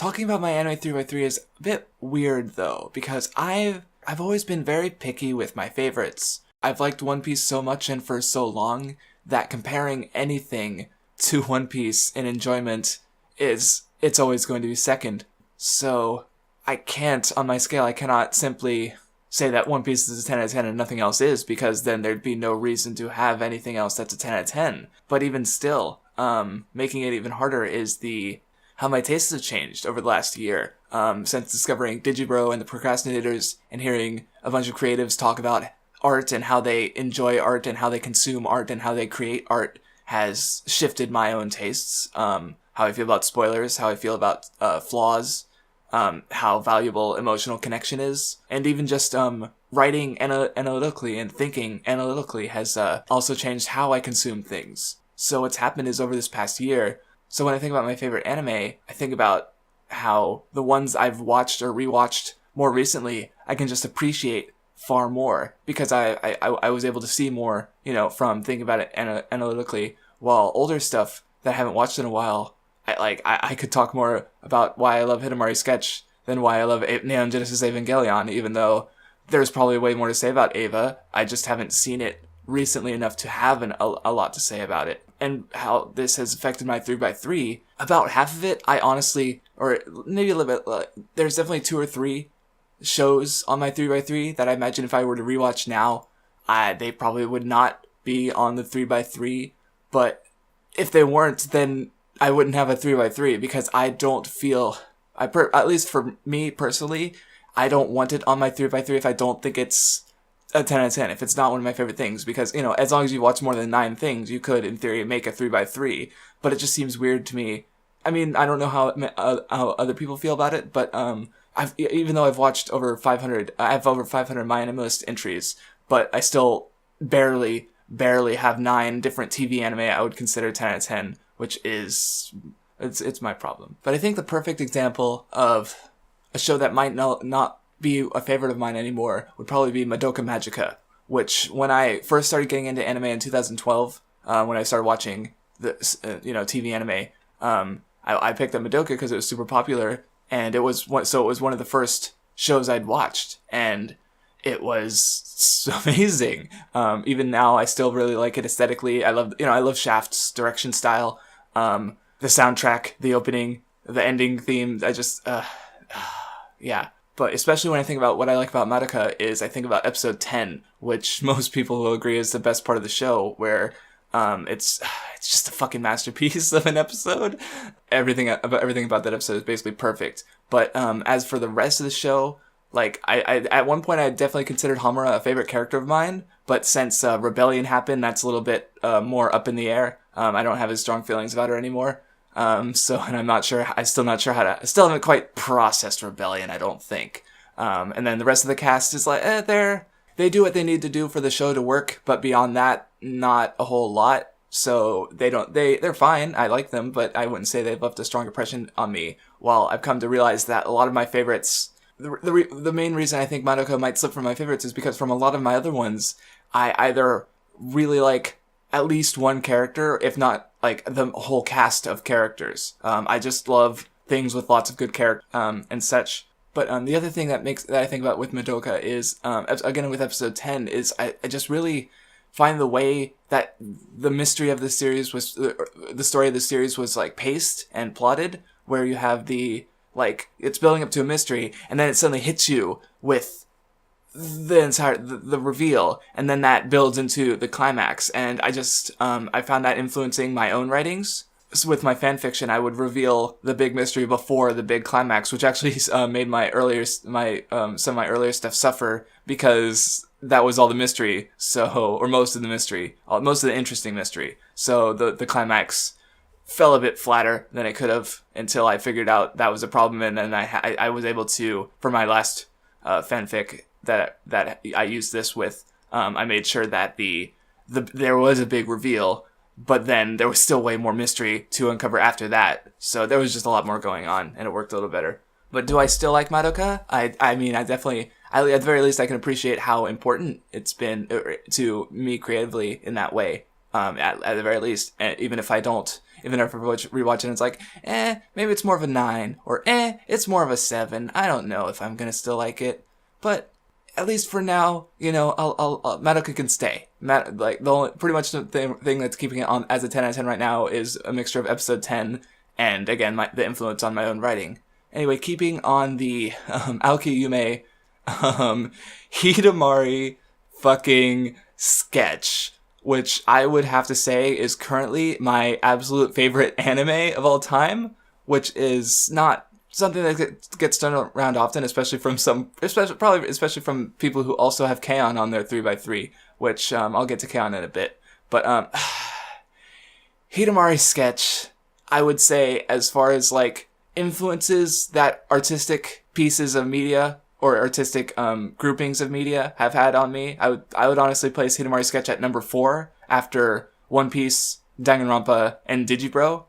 talking about my anime 3x3 is a bit weird though, because I've always been very picky with my favorites. I've liked One Piece so much and for so long that comparing anything to One Piece in enjoyment it's always going to be second. So I can't, on my scale, I cannot simply say that One Piece is a 10 out of 10 and nothing else is, because then there'd be no reason to have anything else that's a 10 out of 10. But even still, making it even harder is how my tastes have changed over the last year. Since discovering Digibro and the Procrastinators and hearing a bunch of creatives talk about art and how they enjoy art and how they consume art and how they create art has shifted my own tastes. How I feel about spoilers, how I feel about flaws, how valuable emotional connection is, and even just writing analytically and thinking analytically has also changed how I consume things. So what's happened is over this past year, so when I think about my favorite anime, I think about how the ones I've watched or rewatched more recently, I can just appreciate far more because I was able to see more, from thinking about it analytically, while older stuff that I haven't watched in a while, I could talk more about why I love Hidamari Sketch than why I love Neon Genesis Evangelion, even though there's probably way more to say about Eva. I just haven't seen it recently enough to have a lot to say about it. And how this has affected my 3x3, about half of it, I honestly, or maybe a little bit, there's definitely 2 or 3 shows on my 3x3 that I imagine if I were to rewatch now, they probably would not be on the 3x3, but if they weren't, then I wouldn't have a 3x3 because I don't feel, at least for me personally, I don't want it on my 3x3 if I don't think it's a 10 out of 10, if it's not one of my favorite things, because, as long as you watch more than 9 things, you could, in theory, make a 3x3, but it just seems weird to me. I mean, I don't know how other people feel about it, but, even though I've watched over 500, I have over 500 My Anime List entries, but I still barely have 9 different TV anime I would consider 10 out of 10, which is, it's my problem. But I think the perfect example of a show that might not be a favorite of mine anymore would probably be Madoka Magica, which when I first started getting into anime in 2012, when I started watching the TV anime, I picked up Madoka because it was super popular, and it was one of the first shows I'd watched, and it was so amazing. Even now, I still really like it aesthetically. I love Shaft's direction style, the soundtrack, the opening, the ending theme. I just, yeah. But especially when I think about what I like about Madoka is I think about episode 10, which most people will agree is the best part of the show, where it's just a fucking masterpiece of an episode. Everything about that episode is basically perfect. But as for the rest of the show, like I at one point I definitely considered Hamura a favorite character of mine, but since Rebellion happened, that's a little bit more up in the air. I don't have as strong feelings about her anymore. And I'm still I still haven't quite processed Rebellion, I don't think. And then the rest of the cast is like, they do what they need to do for the show to work, but beyond that, not a whole lot. So they're fine. I like them, but I wouldn't say they've left a strong impression on me. While I've come to realize that a lot of my favorites, the main reason I think Madoka might slip from my favorites is because from a lot of my other ones, I either really like at least one character, if not like the whole cast of characters. I just love things with lots of good character and such. But the other thing that I think about with Madoka is, again with episode 10, is I just really find the way that the mystery of the series was, the story of the series was like paced and plotted, where you have it's building up to a mystery, and then it suddenly hits you with the reveal, and then that builds into the climax. And I just I found that influencing my own writings. So with my fanfiction, I would reveal the big mystery before the big climax, which actually made some of my earlier stuff suffer, because that was all the mystery. Or most of the mystery, most of the interesting mystery. So the climax fell a bit flatter than it could have, until I figured out that was a problem, and then I was able to, for my last fanfic that I used this with, I made sure that there was a big reveal, but then there was still way more mystery to uncover after that. So there was just a lot more going on, and it worked a little better. But do I still like Madoka? I mean, I definitely, at the very least, I can appreciate how important it's been to me creatively in that way. At the very least, even if I don't, even after rewatching it's like, maybe it's more of a 9, or it's more of a 7. I don't know if I'm gonna still like it, but at least for now, I'll Madoka can stay. Pretty much the thing that's keeping it on as a 10 out of 10 right now is a mixture of episode 10 and, again, the influence on my own writing. Anyway, keeping on the Aoki Yume Hidamari fucking Sketch, which I would have to say is currently my absolute favorite anime of all time, which is not something that gets done around often, especially from from people who also have K-On! On their 3x3, which I'll get to K-On! In a bit. But Hidamari Sketch, I would say, as far as like influences that artistic pieces of media or artistic groupings of media have had on me, I would honestly place Hidamari Sketch at number 4 after One Piece, Danganronpa, and Digibro.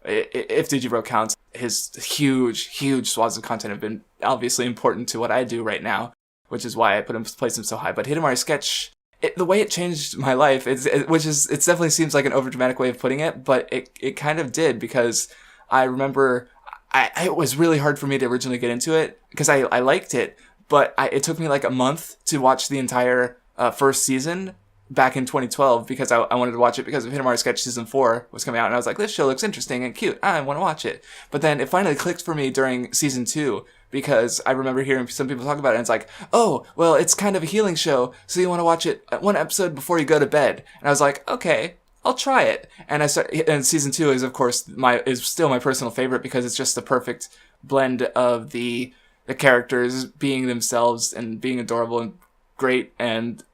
If Digibro counts. His huge swaths of content have been obviously important to what I do right now, which is why I place him so high. But Hidamari Sketch, the way it changed my life, it definitely seems like an overdramatic way of putting it, but it kind of did, because I remember it was really hard for me to originally get into it, because I liked it, but it took me like a month to watch the entire first season back in 2012, because I wanted to watch it because of Hidamari Sketch Season 4 was coming out, and I was like, this show looks interesting and cute, I want to watch it. But then it finally clicked for me during Season 2, because I remember hearing some people talk about it, and it's like, oh, well, it's kind of a healing show, so you want to watch it one episode before you go to bed. And I was like, okay, I'll try it. And and Season 2 is, of course, is still my personal favorite, because it's just the perfect blend of the characters being themselves and being adorable and great,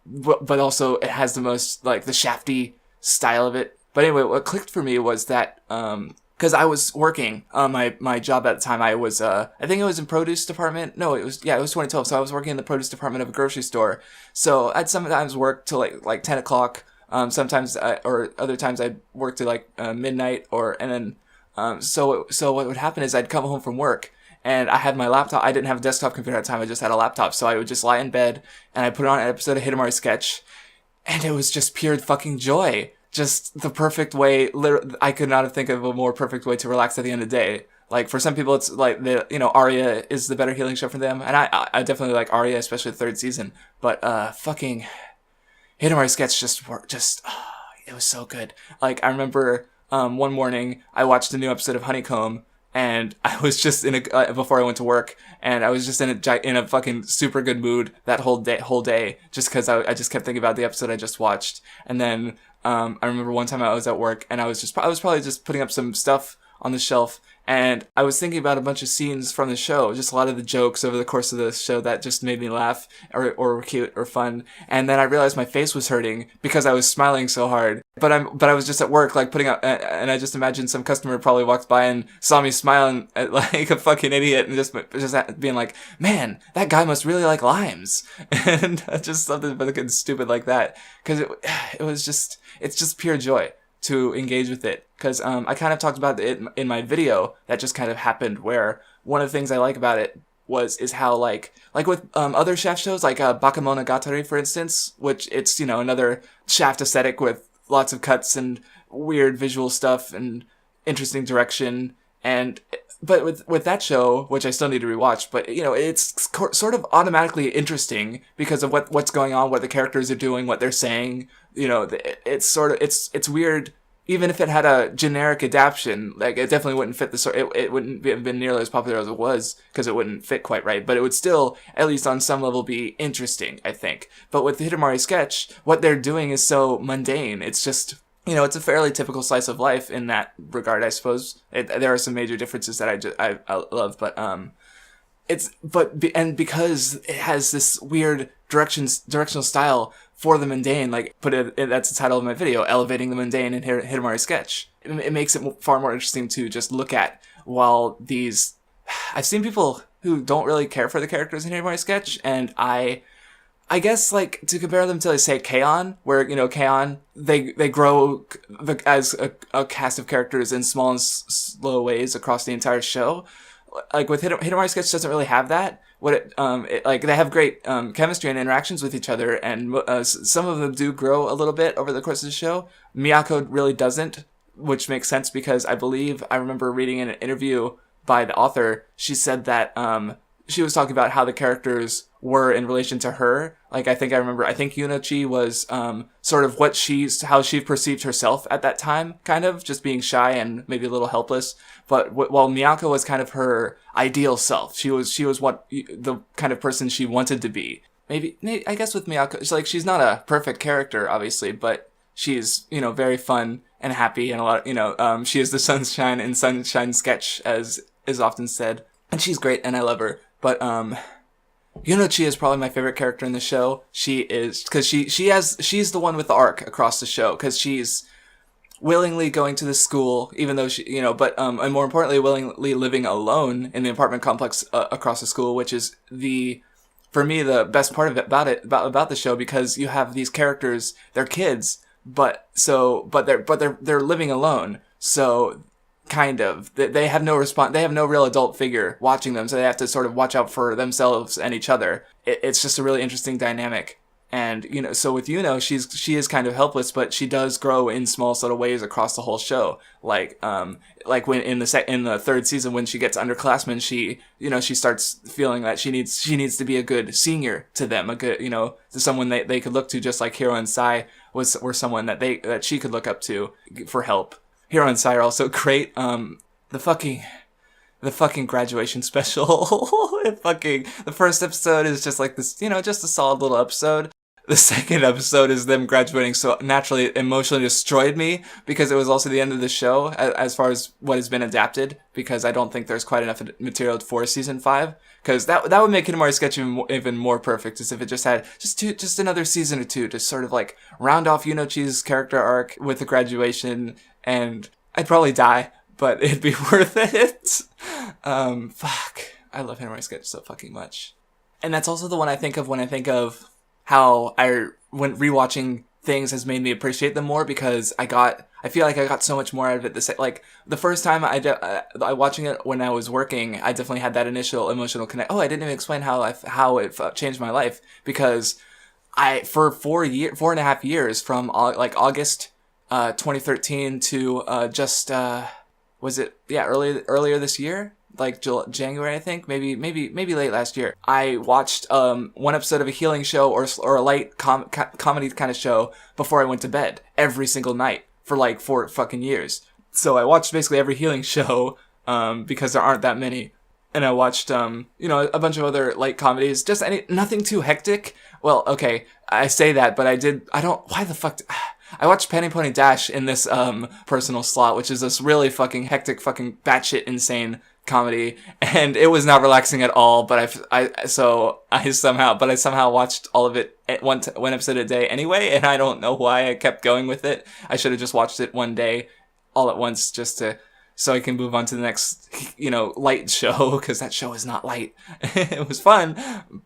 but also it has the most, like, the shafty style of it. But anyway, what clicked for me was that because I was working my job at the time, I was I think it was in produce department. No, it was 2012. So I was working in the produce department of a grocery store. So I'd sometimes work till like 10 o'clock. Sometimes or other times I'd work till like midnight, and then so what would happen is I'd come home from work. And I had my laptop. I didn't have a desktop computer at the time. I just had a laptop. So I would just lie in bed and I put on an episode of Hidamari Sketch. And it was just pure fucking joy. Just the perfect way. I could not have think of a more perfect way to relax at the end of the day. Like, for some people, it's like, Aria is the better healing show for them. And I definitely like Aria, especially the 3rd season. But fucking Hidamari Sketch it was so good. Like, I remember one morning I watched a new episode of Honeycomb. And I was just before I went to work, and I was just in a fucking super good mood that whole day, just because I just kept thinking about the episode I just watched. And then I remember one time I was at work, and I was probably just putting up some stuff on the shelf, and I was thinking about a bunch of scenes from the show, just a lot of the jokes over the course of the show that just made me laugh or were cute or fun. And then I realized my face was hurting because I was smiling so hard. But I was just at work, like, putting up, and I just imagined some customer probably walked by and saw me smiling like a fucking idiot, and just being like, man, that guy must really like limes. And just something fucking stupid like that. Cause it's just pure joy to engage with it. Cause, I kind of talked about it in my video that just kind of happened, where one of the things I like about it is how, like with other Shaft shows, like Bakemonogatari, for instance, which it's, another Shaft aesthetic with lots of cuts and weird visual stuff and interesting direction. But with that show, which I still need to rewatch, but it's sort of automatically interesting because of what's going on, what the characters are doing, what they're saying. It's weird. Even if it had a generic adaptation, like, it definitely wouldn't fit the story. It wouldn't have been nearly as popular as it was, because it wouldn't fit quite right. But it would still, at least on some level, be interesting, I think. But with the Hidamari Sketch, what they're doing is so mundane. It's just, it's a fairly typical slice of life in that regard, I suppose. There are some major differences that I love, but because it has this weird directional style for the mundane, like, that's the title of my video, Elevating the Mundane in Hidamari Sketch. It makes it far more interesting to just look at, while I've seen people who don't really care for the characters in Hidamari Sketch, and I guess, like, to compare them to, say, K-On!, where, K-On!, they grow as a cast of characters in small and slow ways across the entire show. Like, with Hidamari Sketch doesn't really have that. They have great chemistry and interactions with each other, and some of them do grow a little bit over the course of the show. Miyako really doesn't which makes sense because I remember reading in an interview by the author, she said that she was talking about how the characters were in relation to her. Like, I think Yunochi was sort of how she perceived herself at that time, kind of just being shy and maybe a little helpless. But while Miyako was kind of her ideal self, she was what the kind of person she wanted to be. Maybe I guess with Miyako, it's like she's not a perfect character, obviously, but she's, very fun and happy, and a lot, she is the sunshine in Sunshine Sketch, as is often said, and she's great, and I love her. But Yunochi is probably my favorite character in the show. She is, because she's the one with the arc across the show, because she's willingly going to the school, even though and more importantly, willingly living alone in the apartment complex across the school, which is for me, the best part of it about the show, because you have these characters, they're kids, but they're living alone, so kind of they have no real adult figure watching them, so they have to sort of watch out for themselves and each other. It's just a really interesting dynamic. And so with Yuno, she is kind of helpless, but she does grow in small subtle ways across the whole show. Like when in the third season, when she gets underclassmen, she starts feeling that she needs to be a good senior to them, a good to someone they could look to, just like Hiro and Sai were someone that she could look up to for help. Hiro and Sai are also great. The fucking graduation special. The first episode is just like this, just a solid little episode. The second episode is them graduating, so naturally it emotionally destroyed me, because it was also the end of the show as far as what has been adapted, because I don't think there's quite enough material for season 5, because that would make Hidamari Sketch even more perfect, as if it just had just another season or two to sort of like round off Yunochi's character arc with the graduation, and I'd probably die, but it'd be worth it. I love Hidamari Sketch so fucking much. And that's also the one I think of when I think of how when rewatching things has made me appreciate them more, because I feel like I got so much more out of it. Like the first time I watching it when I was working, I definitely had that initial emotional connect. Oh, I didn't even explain how it changed my life, because for 4.5 years, from like August 2013 to earlier this year, like January, I think, maybe late last year, I watched one episode of a healing show or a light comedy kind of show before I went to bed every single night for like 4 fucking years. So I watched basically every healing show because there aren't that many, and I watched a bunch of other light comedies, just nothing too hectic. Well, okay, I say that, but why the fuck? I watched Penny Pony Dash in this personal slot, which is this really fucking hectic, fucking batshit insane comedy, and it was not relaxing at all, but I somehow watched all of it at one episode a day anyway, and I don't know why I kept going with it. I should have just watched it one day all at once, so I can move on to the next, light show, because that show is not light. It was fun,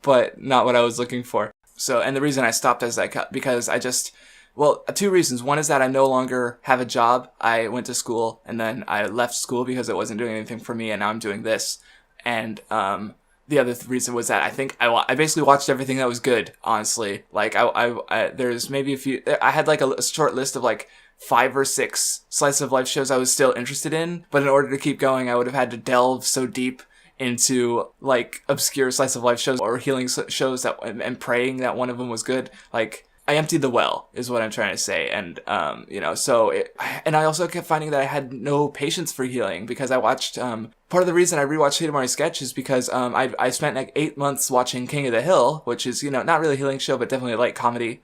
but not what I was looking for. So, and the reason I stopped as I cut, because well, 2 reasons. One is that I no longer have a job. I went to school, and then I left school because it wasn't doing anything for me, and now I'm doing this. And the other reason was that I think I basically watched everything that was good, honestly. Like, there's maybe a few... I had like a short list of like 5 or 6 slice of life shows I was still interested in, but in order to keep going, I would have had to delve so deep into like obscure slice of life shows or healing shows and praying that one of them was good. Like, I emptied the well, is what I'm trying to say. And, and I also kept finding that I had no patience for healing, because I watched, part of the reason I rewatched Hidamari Sketch is because, I spent like 8 months watching King of the Hill, which is, not really a healing show, but definitely a light comedy,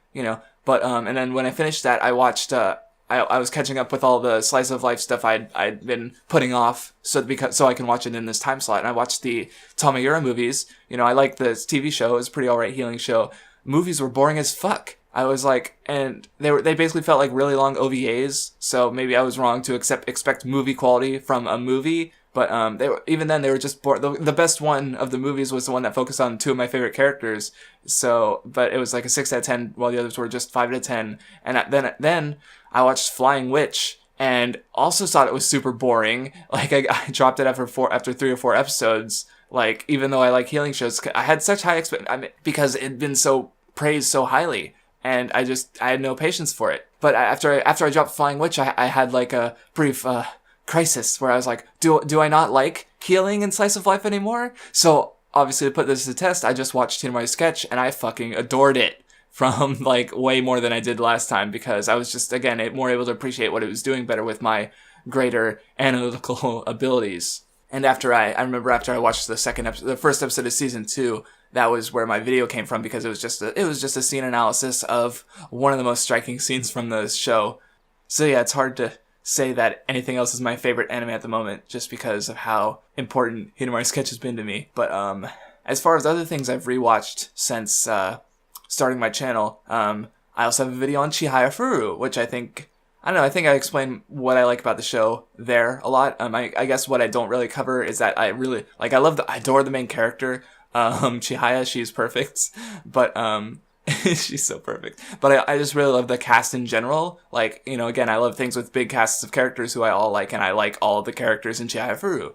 but, and then when I finished that, I watched, I was catching up with all the slice of life stuff I'd been putting off, so I can watch it in this time slot. And I watched the Tamayura movies. I like the TV show. It was a pretty alright healing show. Movies were boring as fuck. I was like, and they basically felt like really long OVAs, so maybe I was wrong to expect movie quality from a movie, but they were just bored. The best one of the movies was the one that focused on 2 of my favorite characters, but it was like a 6 out of 10, while the others were just 5 out of 10, and then I watched Flying Witch, and also thought it was super boring. Like, I dropped it after 3 or 4 episodes, like, even though I like healing shows, I had such high because it'd been so praised so highly. And I had no patience for it. But after I dropped Flying Witch, I had like a brief crisis where I was like, do I not like healing in Slice of Life anymore? So obviously to put this to the test, I just watched Hidamari Sketch and I fucking adored it from like way more than I did last time, because I was just, again, more able to appreciate what it was doing better with my greater analytical abilities. And I remember after I watched the first episode of season 2, that was where my video came from, because it was just a scene analysis of one of the most striking scenes from the show. So yeah, it's hard to say that anything else is my favorite anime at the moment, just because of how important Hidamari Sketch has been to me. But as far as other things I've rewatched since starting my channel, I also have a video on Chihaya Furu, which I think I explain what I like about the show there a lot. I guess what I don't really cover is that I really, like, I adore the main character, Chihaya. She's perfect, but, she's so perfect. But I just really love the cast in general. Like, again, I love things with big casts of characters who I all like, and I like all of the characters in Chihaya Furu.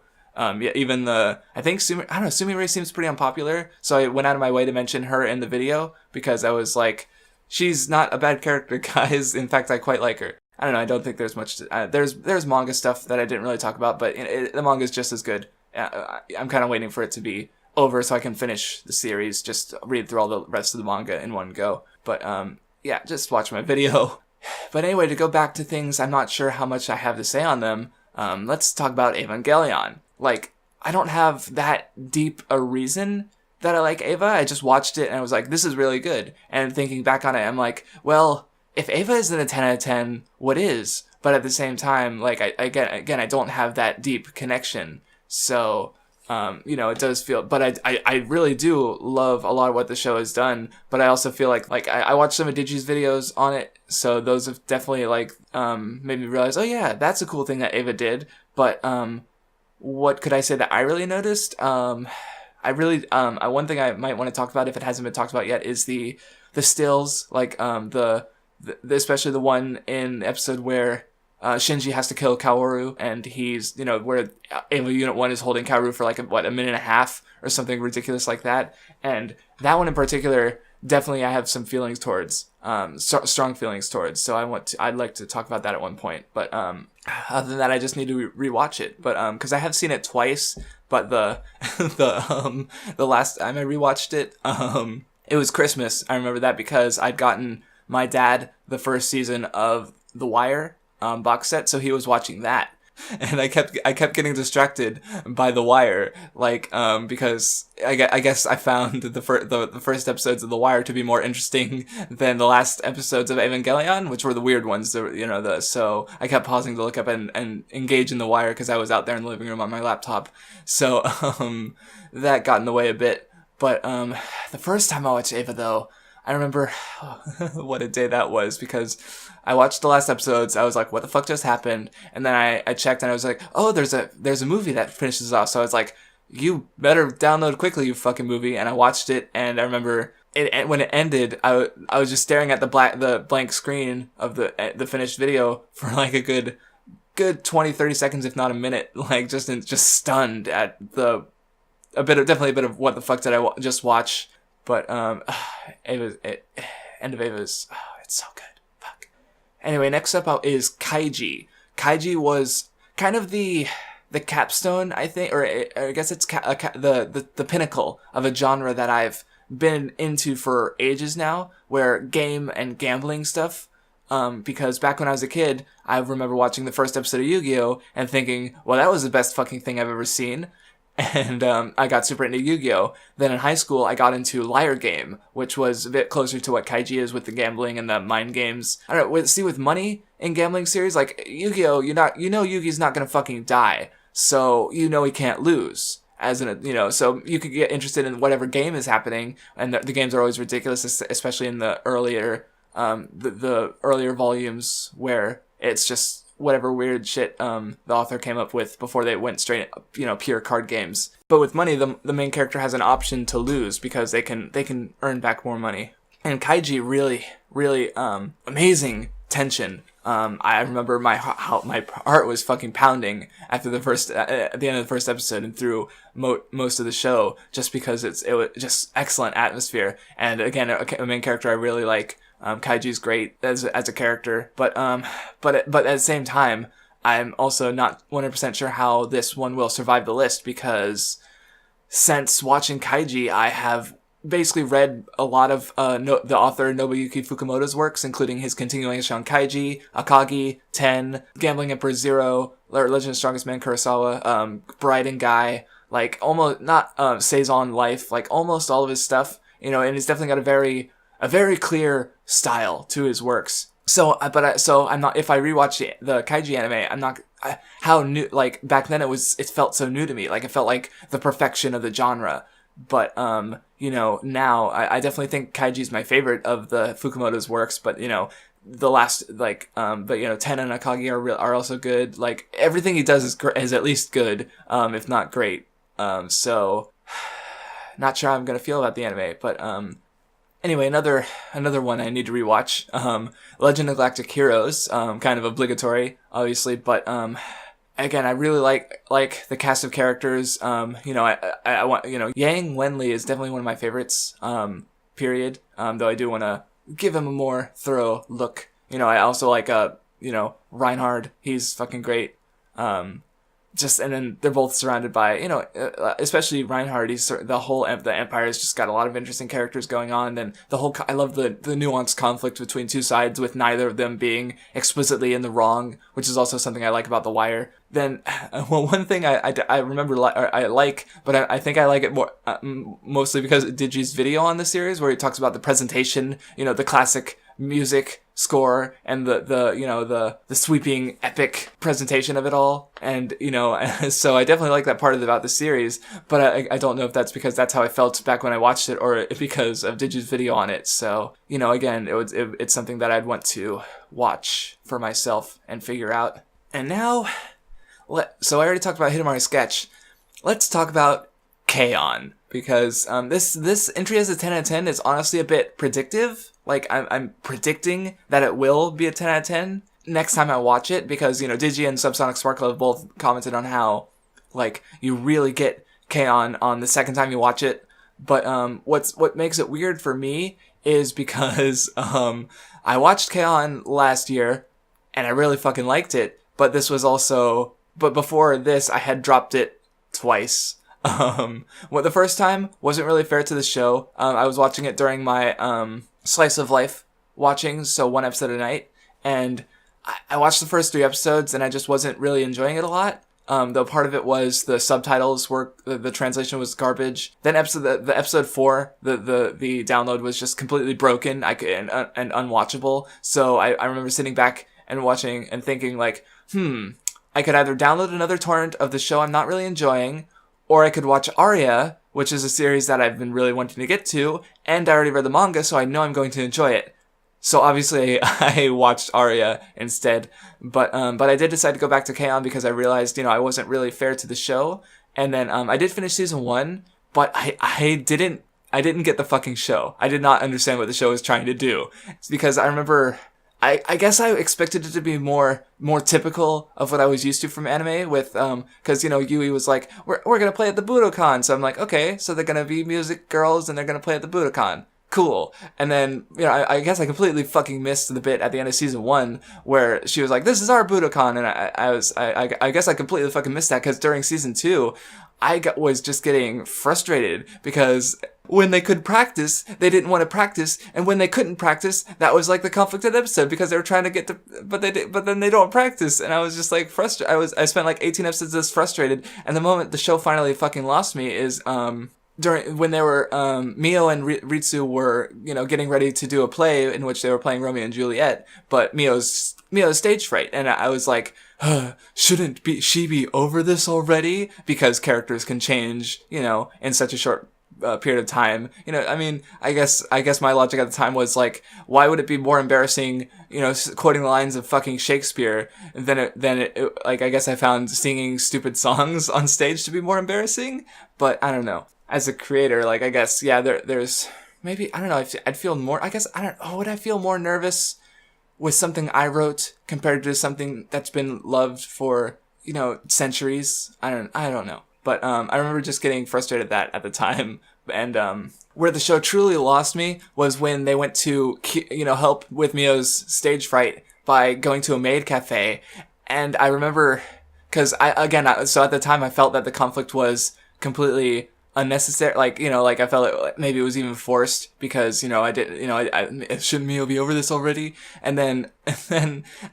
Yeah, even I think Sumire seems pretty unpopular, so I went out of my way to mention her in the video, because I was like, she's not a bad character, guys. In fact, I quite like her. I don't know, I don't think there's much there's manga stuff that I didn't really talk about, but the manga is just as good. I'm kind of waiting for it to be over so I can finish the series, just read through all the rest of the manga in one go. But yeah, just watch my video. But anyway, to go back to things I'm not sure how much I have to say on them, let's talk about Evangelion. Like, I don't have that deep a reason that I like Eva. I just watched it and I was like, this is really good. And thinking back on it, I'm like, well, if Eva isn't a 10 out of 10, what is? But at the same time, like, I don't have that deep connection. So, it does feel, but I really do love a lot of what the show has done. But I also feel like I watched some of Digi's videos on it. So those have definitely, like, made me realize, oh yeah, that's a cool thing that Eva did. But, what could I say that I really noticed? One thing I might want to talk about, if it hasn't been talked about yet, is the stills, like, especially the one in episode where Shinji has to kill Kaoru, and he's, where Eva Unit 1 is holding Kaoru for like, a minute and a half or something ridiculous like that. And that one in particular, definitely I have some feelings towards, strong feelings towards. So I'd like to talk about that at one point. But other than that, I just need to rewatch it. But because I have seen it twice, but the last time I rewatched it, it was Christmas. I remember that because I'd gotten my dad the first season of The Wire box set, so he was watching that, and I kept getting distracted by The Wire, like, because I guess I found the first episodes of The Wire to be more interesting than the last episodes of Evangelion, which were the weird ones, so I kept pausing to look up and engage in The Wire because I was out there in the living room on my laptop, so that got in the way a bit. But the first time I watched Eva, though, I remember what a day that was, because I watched the last episodes. I was like, what the fuck just happened? And then I checked and I was like, oh, there's a movie that finishes off. So I was like, you better download quickly, you fucking movie. And I watched it, and I remember when it ended, I was just staring at the blank screen of the finished video for like a good 20-30 seconds, if not a minute, like just stunned at definitely a bit of what the fuck did I just watch. But end of Eva's, it's so good. Fuck. Anyway, next up is Kaiji. Kaiji was kind of the capstone, I think, or I guess it's the pinnacle of a genre that I've been into for ages now, where game and gambling stuff. Because back when I was a kid, I remember watching the first episode of Yu-Gi-Oh! And thinking, well, that was the best fucking thing I've ever seen. And I got super into Yu-Gi-Oh! Then in high school, I got into Liar Game, which was a bit closer to what Kaiji is with the gambling and the mind games. I don't know, with money in gambling series, like Yu-Gi-Oh! Yugi's not gonna fucking die, so he can't lose. So you could get interested in whatever game is happening, and the games are always ridiculous, especially in the earlier, the earlier volumes where it's just whatever weird shit the author came up with before they went straight, pure card games. But with money, the main character has an option to lose because they can earn back more money. And Kaiji really, really amazing tension. I remember my heart was fucking pounding after at the end of the first episode and through most of the show, just because it was just excellent atmosphere. And again, a main character I really like, Kaiji's great as a character, but at the same time, I'm also not 100% sure how this one will survive the list, because since watching Kaiji, I have basically read a lot of the author Nobuyuki Fukumoto's works, including his continuation on Kaiji, Akagi, Ten, Gambling Emperor Zero, Legend of Strongest Man Kurosawa, Bride and Guy, like almost not Saison Life, like almost all of his stuff, and he's definitely got a very clear style to his works. So I'm not, if I rewatch the Kaiji anime, I'm not, how new, like back then it felt so new to me, like it felt like the perfection of the genre. But, now I definitely think Kaiji's my favorite of the Fukumoto's works, but, the last, like, Ten and Akagi are also good. Like, everything he does is at least good, if not great. So, not sure how I'm gonna feel about the anime, but, anyway, another one I need to rewatch. Legend of Galactic Heroes, kind of obligatory, obviously, but, again, I really like the cast of characters. I want, Yang Wenli is definitely one of my favorites, period. Though I do want to give him a more thorough look. I also like, Reinhard. He's fucking great. And then they're both surrounded by, especially Reinhard. The Empire has just got a lot of interesting characters going on, and I love the nuanced conflict between two sides, with neither of them being explicitly in the wrong, which is also something I like about The Wire. Then, one thing I remember I like, but I think I like it more, mostly because of Digi's video on the series, where he talks about the presentation, the classic music score and the sweeping epic presentation of it all. And, so I definitely like that part about the series, but I don't know if that's because that's how I felt back when I watched it, or because of Digi's video on it. So, again, it's something that I'd want to watch for myself and figure out. And now, so I already talked about Hidamari Sketch. Let's talk about K-On! Because this entry as a 10 out of 10 is honestly a bit predictive. Like, I'm predicting that it will be a 10 out of 10 next time I watch it, because, Digi and Subsonic Sparkle have both commented on how, like, you really get K-On! On the second time you watch it. But what makes it weird for me is because I watched K-On! Last year, and I really fucking liked it, but before this, I had dropped it twice. The first time wasn't really fair to the show. I was watching it during my, slice of life watching, so one episode a night, and I watched the first 3 episodes, and I just wasn't really enjoying it a lot. Though part of it was the subtitles the translation was garbage. Then the episode 4, the download was just completely broken, and unwatchable. So I remember sitting back and watching and thinking, like, I could either download another torrent of the show I'm not really enjoying, or I could watch Aria, which is a series that I've been really wanting to get to, and I already read the manga, so I know I'm going to enjoy it. So obviously, I watched Aria instead, but I did decide to go back to K-On! Because I realized, I wasn't really fair to the show, and then I did finish season 1, but I didn't get the fucking show. I did not understand what the show was trying to do. It's because I remember, I guess I expected it to be more typical of what I was used to from anime, with, cause, Yui was like, we're gonna play at the Budokan, so I'm like, okay, so they're gonna be music girls, and they're gonna play at the Budokan. Cool. And then, I guess I completely fucking missed the bit at the end of season 1, where she was like, this is our Budokan, and I guess I completely fucking missed that, cause during season 2, was just getting frustrated, because when they could practice, they didn't want to practice, and when they couldn't practice, that was like the conflicted episode, because they were trying to get to, but then they don't practice, and I was just like frustrated. I spent like 18 episodes this frustrated, and the moment the show finally fucking lost me is, when they were, Mio and Ritsu were, getting ready to do a play in which they were playing Romeo and Juliet, but Mio's stage fright, and I was like, shouldn't she be over this already? Because characters can change, in such a short period of time. I guess my logic at the time was like, why would it be more embarrassing, quoting the lines of fucking Shakespeare than it like, I guess I found singing stupid songs on stage to be more embarrassing, but I don't know. As a creator, like, I guess, yeah, there's maybe, I don't know, I'd feel more, would I feel more nervous with something I wrote compared to something that's been loved for, centuries? I don't know. But I remember just getting frustrated at that at the time. And where the show truly lost me was when they went to, help with Mio's stage fright by going to a maid cafe. And I remember, because so at the time I felt that the conflict was completely unnecessary. I felt maybe it was even forced because, shouldn't Mio be over this already? And then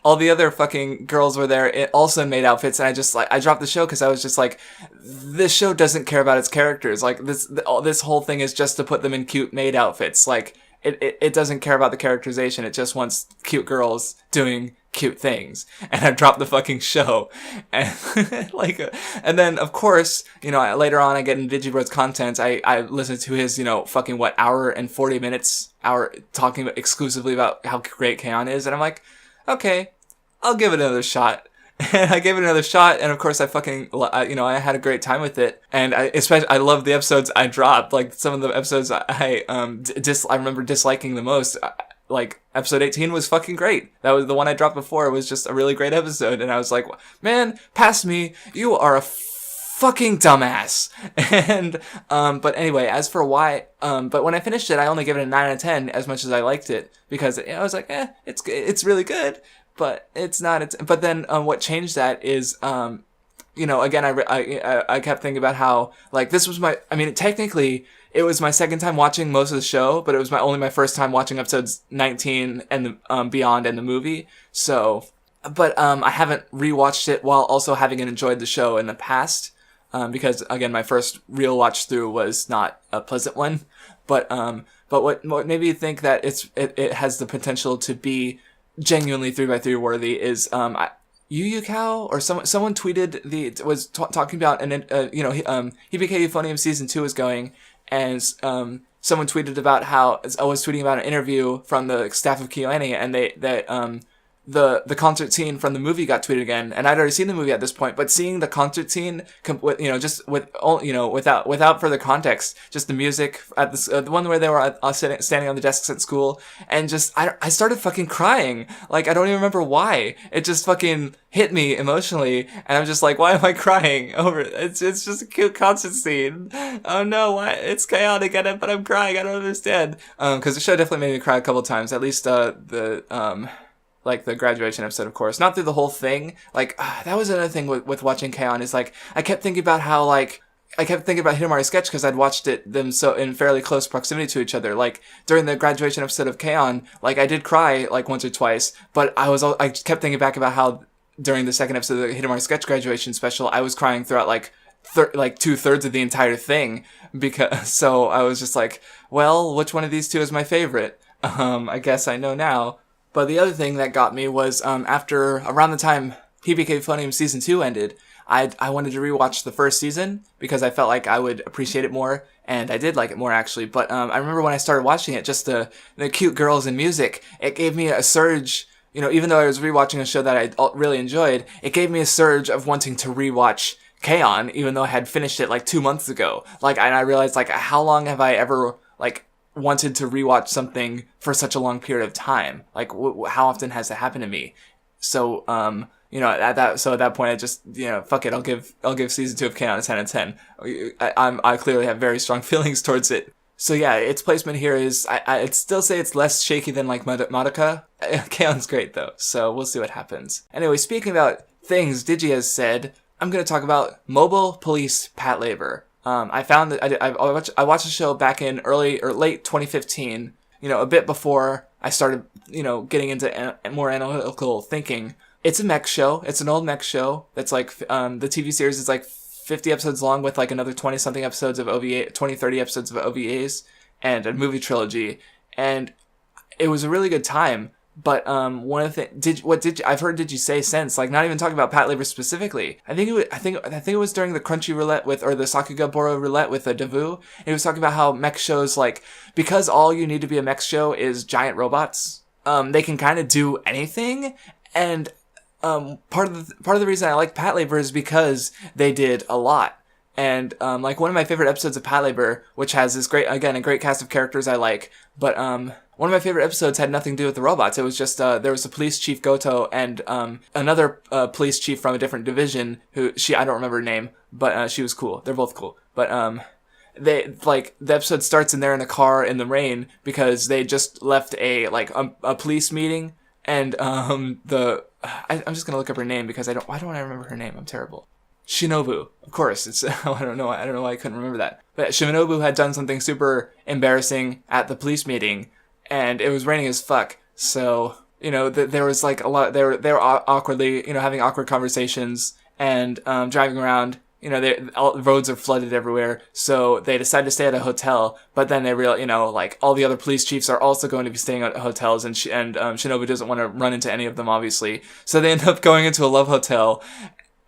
all the other fucking girls were there, also in maid outfits, and I dropped the show because I was just like, this show doesn't care about its characters. Like, this whole thing is just to put them in cute maid outfits. Like, it doesn't care about the characterization. It just wants cute girls doing cute things. And I dropped the fucking show. And and then of course, later on I get into Digibro's content. I listen to his, fucking hour and 40 minutes talking exclusively about how great K-On! Is. And I'm like, okay, I'll give it another shot. And I gave it another shot, and of course I had a great time with it. And I love the episodes I dropped. Like, some of the episodes I remember disliking the most. Like, episode 18 was fucking great. That was the one I dropped before. It was just a really great episode. And I was like, man, past me, you are a fucking dumbass. And, but anyway, as for why, but when I finished it, I only gave it a 9 out of 10 as much as I liked it. Because I was like, it's really good. But it's not. But then what changed that is, again, I kept thinking about how, like, this was technically it was my second time watching most of the show, but it was only my first time watching episodes 19 and beyond and the movie. So, but I haven't rewatched it while also having enjoyed the show in the past, because again, my first real watch through was not a pleasant one. But what made me think that it has the potential to be genuinely 3x3 worthy is Yu Yu Cow, or someone tweeted talking about Hibike Euphonium season 2 is going, and someone tweeted about how I was tweeting about an interview from the staff of KyoAni, and the concert scene from the movie got tweeted again, and I'd already seen the movie at this point, but seeing the concert scene without further context, just the music at the one where they were standing on the desks at school, and just I started fucking crying. Like, I don't even remember why. It just fucking hit me emotionally, and I'm just like, why am I crying over it? It's just a cute concert scene. Oh no, why? It's chaotic, but I'm crying. I don't understand. Because the show definitely made me cry a couple times. At least like the graduation episode, of course. Not through the whole thing. Like, that was another thing with watching K-On! Is like, I kept thinking about Hidamari Sketch because I'd watched them so in fairly close proximity to each other. Like, during the graduation episode of K-On!, like, I did cry like once or twice, but I kept thinking back about how during the second episode of the Hidamari Sketch graduation special, I was crying throughout like 2/3 of the entire thing, so I was just like, well, which one of these two is my favorite? I guess I know now. But the other thing that got me was, around the time Hibike Euphonium season 2 ended, I wanted to rewatch the first season because I felt like I would appreciate it more, and I did like it more actually. But I remember when I started watching it, just the cute girls and music, it gave me a surge. Even though I was rewatching a show that I really enjoyed, it gave me a surge of wanting to rewatch K-On!, even though I had finished it like 2 months ago. Like, and I realized, like, how long have I ever wanted to rewatch something for such a long period of time? Like, how often has that happened to me? So, at that point, I just, fuck it. I'll give season 2 of K-On! A 10 out of 10. I clearly have very strong feelings towards it. So yeah, its placement here is, I'd still say it's less shaky than like Madoka. K-On!'s great though, so we'll see what happens. Anyway, speaking about things Digi has said, I'm going to talk about Mobile Police Patlabor. I found that I watched the show back in early or late 2015, a bit before I started, getting into more analytical thinking. It's a mech show. It's an old mech show that's like, the TV series is like 50 episodes long with like another 20 something episodes of OVA, 30 episodes of OVAs and a movie trilogy. And it was a really good time. But one of the I've heard did you say since, like, not even talking about Patlabor specifically. I think it was during the Crunchy Roulette or the Sakugaboro Roulette with Davu. And he was talking about how mech shows, like, because all you need to be a mech show is giant robots, they can kind of do anything. And part of the reason I like Patlabor is because they did a lot. And, like, one of my favorite episodes of Patlabor, which has this a great cast of characters I like, but, one of my favorite episodes had nothing to do with the robots. It was just, there was a police chief, Goto, and, another, police chief from a different division I don't remember her name, but, she was cool. They're both cool. But, the episode starts and they're in a car in the rain because they just left a police meeting, and, I'm just gonna look up her name because why don't I remember her name? I'm terrible. Shinobu, of course. I don't know why I couldn't remember that. But Shinobu had done something super embarrassing at the police meeting, and it was raining as fuck. So, there was like a lot. They were awkwardly, having awkward conversations and driving around. All the roads are flooded everywhere, so they decide to stay at a hotel. But then they realize, all the other police chiefs are also going to be staying at hotels, and Shinobu doesn't want to run into any of them, obviously. So they end up going into a love hotel.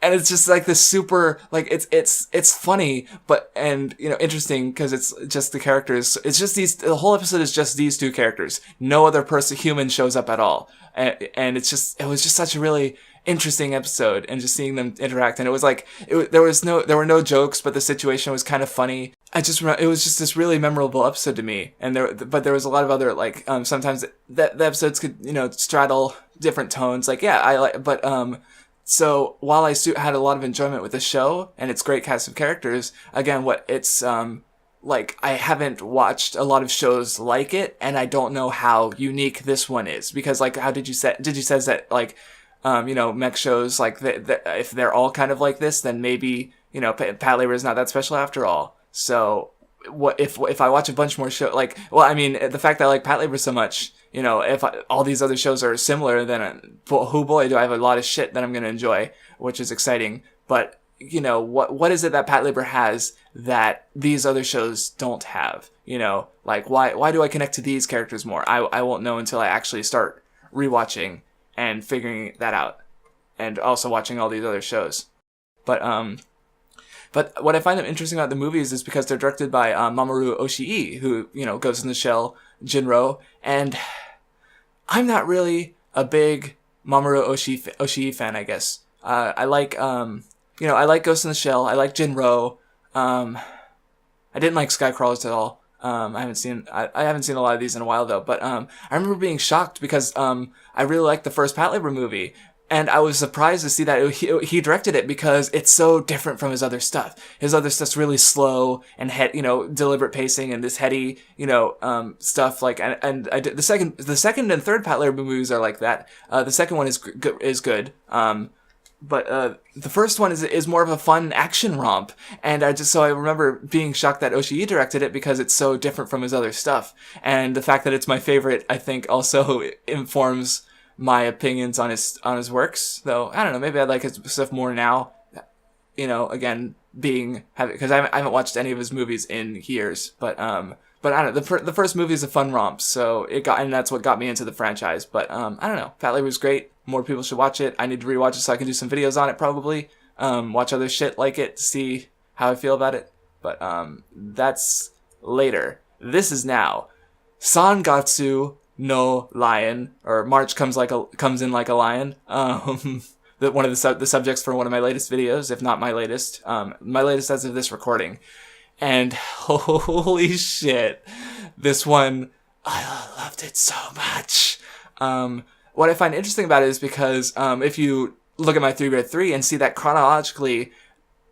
And it's just like this super, like, it's funny, but, interesting, because it's just the characters. It's just the whole episode is just these two characters. No other human shows up at all. And it was just such a really interesting episode, and just seeing them interact. And it was like, there were no jokes, but the situation was kind of funny. It was just this really memorable episode to me. But there was a lot of other, like, sometimes the episodes could, straddle different tones. Like, yeah, so while I had a lot of enjoyment with the show and its great cast of characters, again, I haven't watched a lot of shows like it, and I don't know how unique this one is, because, like, how did you say that, like, mech shows, like, if they're all kind of like this, then maybe, Patlabor is not that special after all. So what if I watch a bunch more shows, the fact that I like Patlabor so much, if all these other shows are similar, then boy, do I have a lot of shit that I'm going to enjoy, which is exciting. But, what is it that Patlabor has that these other shows don't have? Why do I connect to these characters more? I won't know until I actually start rewatching and figuring that out, and also watching all these other shows. But what I find interesting about the movies is because they're directed by Mamoru Oshii, who, Ghost in the Shell, Jinro, and I'm not really a big Mamoru Oshii fan, I guess. I like Ghost in the Shell, I like Jinro. I didn't like Skycrawlers at all. I haven't seen a lot of these in a while though, but I remember being shocked because I really liked the first Patlabor movie. And I was surprised to see that he directed it, because it's so different from his other stuff. His other stuff's really slow and deliberate pacing, and this heady, stuff. Like, and I did the second and third Patlabor movies are like that. The second one is good. But the first one is more of a fun action romp, and I remember being shocked that Oshii directed it, because it's so different from his other stuff. And the fact that it's my favorite, I think, also informs my opinions on his works, though. I don't know, maybe I like his stuff more now, again, because I haven't watched any of his movies in years, but I don't know, the first movie is a fun romp, so and that's what got me into the franchise. But I don't know, Patlabor was great. More people should watch it. I need to rewatch it so I can do some videos on it, probably, watch other shit like it to see how I feel about it, but that's later. This is now Sangatsu no Lion, or March comes in like a lion. One of the subjects for one of my latest videos, if not my latest as of this recording. And holy shit, this one, I loved it so much. What I find interesting about it is because if you look at my 3x3 and see that chronologically,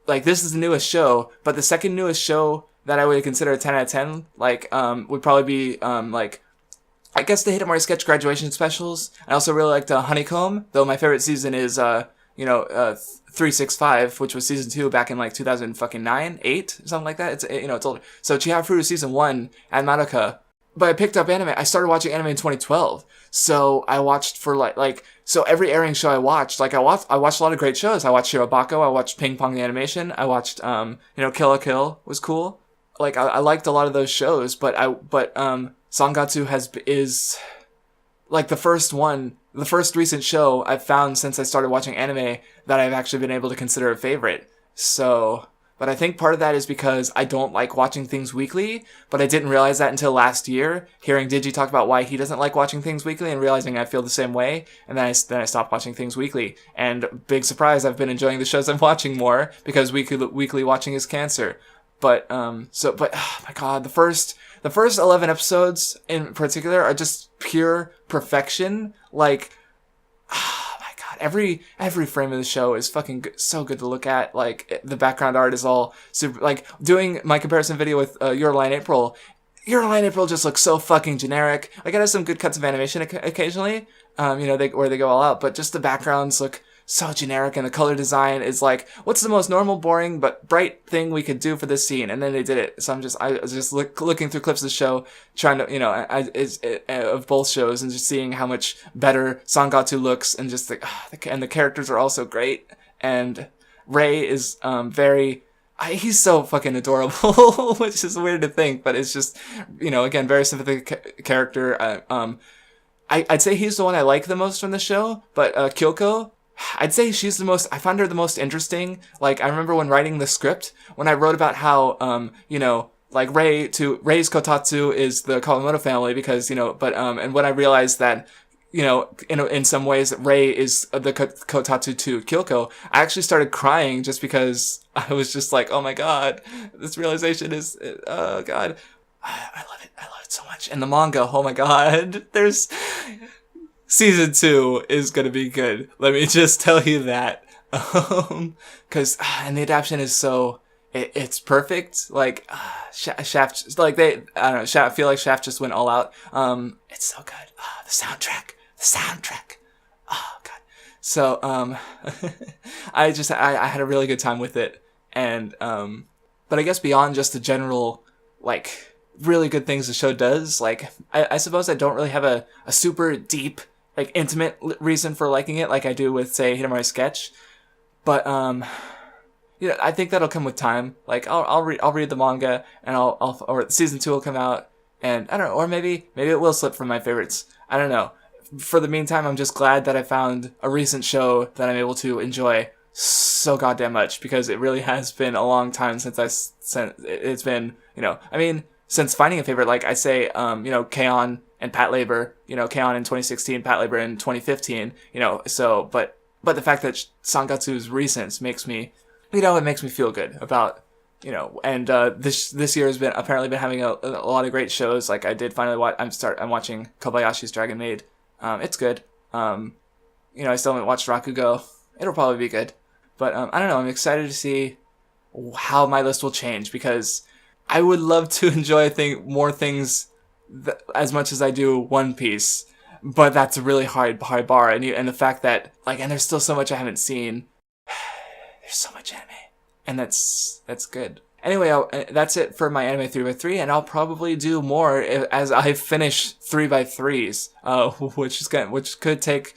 like, this is the newest show, but the second newest show that I would consider a 10 out of 10, would probably be I guess the Hidamari Sketch graduation specials. I also really liked Honeycomb, though my favorite season is 365, which was season 2 back in 2009, 8, something like that. It's older. So Chihayafuru season 1 and Madoka. But I picked up anime. I started watching anime in 2012. So I watched for so every airing show I watched, I watched a lot of great shows. I watched Shirobako, I watched Ping Pong the Animation, I watched Kill la Kill was cool. I liked a lot of those shows, but Sangatsu is the first recent show I've found since I started watching anime that I've actually been able to consider a favorite. So But I think part of that is because I don't like watching things weekly, but I didn't realize that until last year, hearing Digi talk about why he doesn't like watching things weekly and realizing I feel the same way, and then I stopped watching things weekly. And big surprise, I've been enjoying the shows I'm watching more because weekly watching is cancer. But oh my god, the first 11 episodes in particular are just pure perfection. Like, every frame of the show is fucking good, so good to look at. Like, the background art is all super, like, doing my comparison video with Your Lie in April. Your Lie in April just looks so fucking generic. Like, it has some good cuts of animation occasionally, where they go all out, but just the backgrounds look so generic, and the color design is like, what's the most normal, boring, but bright thing we could do for this scene? And then they did it. So I was just looking through clips of the show, trying to, of both shows, and just seeing how much better Sangatsu looks, and just and the characters are also great. And Ray is he's so fucking adorable, which is weird to think, but it's just, again, very sympathetic character. I'd say he's the one I like the most from the show, but Kyoko, I'd say I found her the most interesting. Like, I remember when writing the script, when I wrote about how, like Ray's Kotatsu is the Kawamoto family because, and when I realized that, in some ways Ray is the Kotatsu to Kyoko, I actually started crying just because I was just like, oh my god, this realization is, oh god. I love it. I love it so much. And the manga, oh my god, Season 2 is gonna be good. Let me just tell you that. Cause, and the adaptation is it's perfect. Like, Shaft, like I don't know, I feel like Shaft just went all out. It's so good. The soundtrack. Oh god. So, I had a really good time with it. And, but I guess beyond just the general, like, really good things the show does, like, I suppose I don't really have a super deep, like, intimate reason for liking it like I do with, say, Hidamari Sketch. But, I think that'll come with time. Like, I'll read the manga, and or season 2 will come out, and I don't know, or maybe it will slip from my favorites. I don't know. For the meantime, I'm just glad that I found a recent show that I'm able to enjoy so goddamn much, because it really has been a long time since it's been, since finding a favorite. Like I say, Kaiji and Patlabor, Kaiji in 2016, Patlabor in 2015, but the fact that Sangatsu is recent makes me, it makes me feel good about, and this year has apparently been having a lot of great shows. Like, I did finally watch, I'm watching Kobayashi's Dragon Maid. It's good. I still haven't watched Rakugo. It'll probably be good. But, I don't know, I'm excited to see how my list will change, because I would love to enjoy more things as much as I do One Piece, but that's a really high bar, and the fact that, like, and there's still so much I haven't seen. There's so much anime, and that's good. Anyway, that's it for my anime 3x3, and I'll probably do more as I finish 3x3s, which could take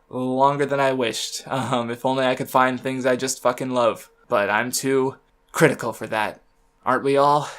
longer than I wished. If only I could find things I just fucking love, but I'm too critical for that. Aren't we all?